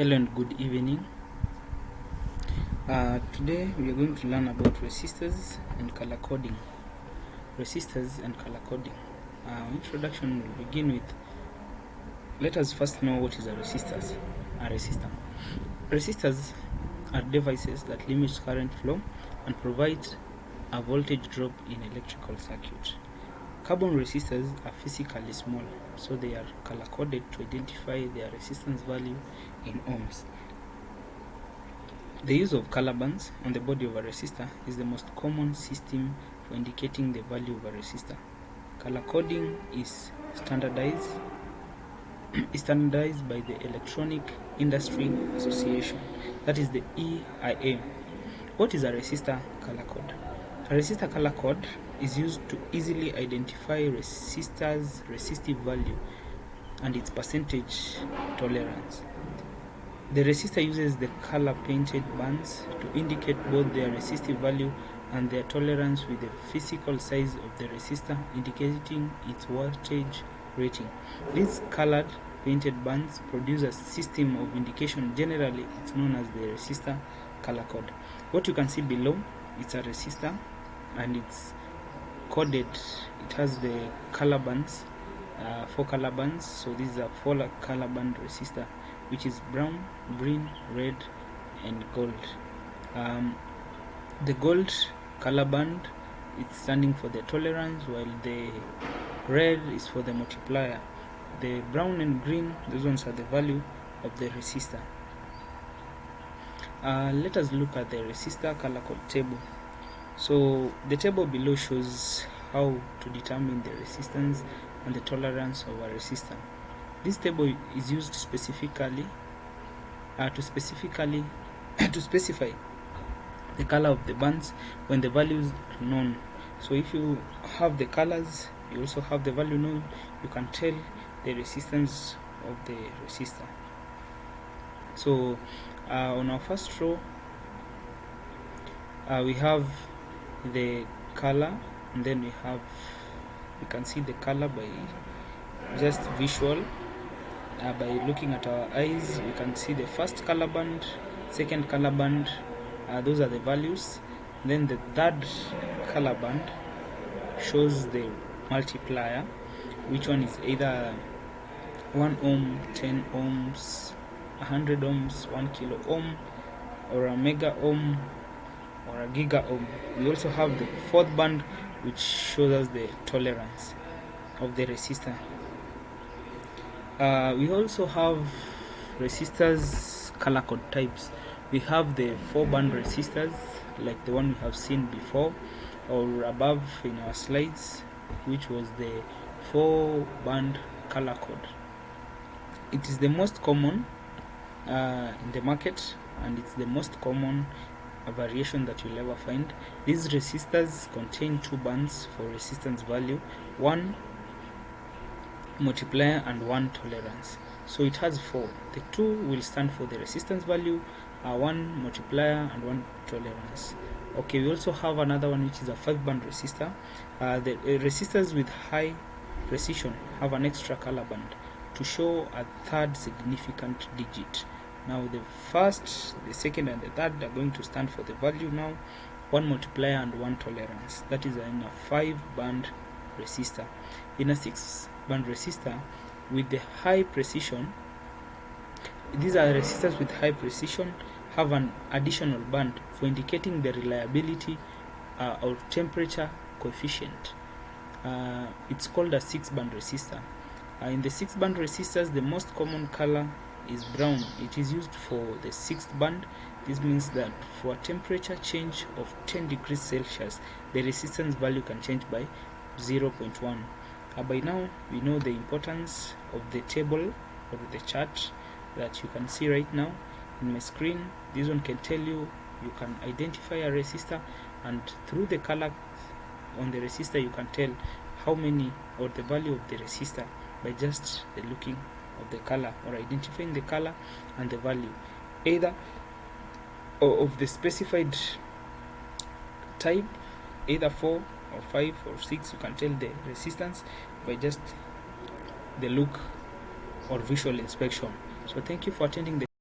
Hello and good evening. Today we are going to learn about resistors and color coding. Resistors and color coding. Introduction will begin with, let us first know what is a resistor. Resistors are devices that limit current flow and provide a voltage drop in electrical circuit. Carbon resistors are physically small, so they are color coded to identify their resistance value in ohms. The use of color bands on the body of a resistor is the most common system for indicating the value of a resistor. Color coding is standardized by the Electronic Industry Association, that is the EIA. What is a resistor color code? A resistor color code is used to easily identify resistor's resistive value and its percentage tolerance. The resistor uses the color painted bands to indicate both their resistive value and their tolerance, with the physical size of the resistor indicating its voltage rating. These colored painted bands produce a system of indication. Generally, it's known as the resistor color code. What you can see below, it's a resistor and it's coded. It has the color bands, 4 color bands. So this is a 4 color band resistor, which is brown, green, red, and gold. The gold color band is standing for the tolerance, while the red is for the multiplier. The brown and green, those ones are the value of the resistor. Let us look at the resistor color code table. So the table below shows how to determine the resistance and the tolerance of a resistor. This table is used specifically to specify the color of the bands when the values are known. So if you have the colors, you also have the value known, you can tell the resistance of the resistor. So on our first row, we have the color, and then we can see the color by just visual. By looking at our eyes, we can see the first color band, second color band, those are the values. Then the third color band shows the multiplier, which one is either 1 ohm, 10 ohms, 100 ohms, 1 kilo ohm, or a mega ohm, or a giga ohm. We also have the fourth band, which shows us the tolerance of the resistor. We also have resistors color code types. We have the 4-band resistors, like the one we have seen before or above in our slides, which was the 4-band color code. It is the most common in the market, and it's the most common variation that you'll ever find. These resistors contain 2 bands for resistance value, 1 multiplier and 1 tolerance. So it has 4. The 2 will stand for the resistance value, 1 multiplier and 1 tolerance. Okay, we also have another one, which is a 5-band resistor. The resistors with high precision have an extra color band to show a third significant digit. Now the first, the second, and the third are going to stand for the value now, 1 multiplier and 1 tolerance. That is in a 5-band resistor. In a 6-band resistor with the high precision, these are resistors with high precision, have an additional band for indicating the reliability or temperature coefficient. It's called a 6-band resistor. In the 6-band resistors, the most common color is brown. It is used for the 6th band. This means that for a temperature change of 10 degrees Celsius, the resistance value can change by 0.1. By now, we know the importance of the table or the chart that you can see right now in my screen. This one can tell you can identify a resistor, and through the color on the resistor, you can tell how many or the value of the resistor by just the looking of the color, or identifying the color and the value either of the specified type, either 4 or 5 or 6. You can tell the resistance by just the look or visual inspection. So thank you for attending the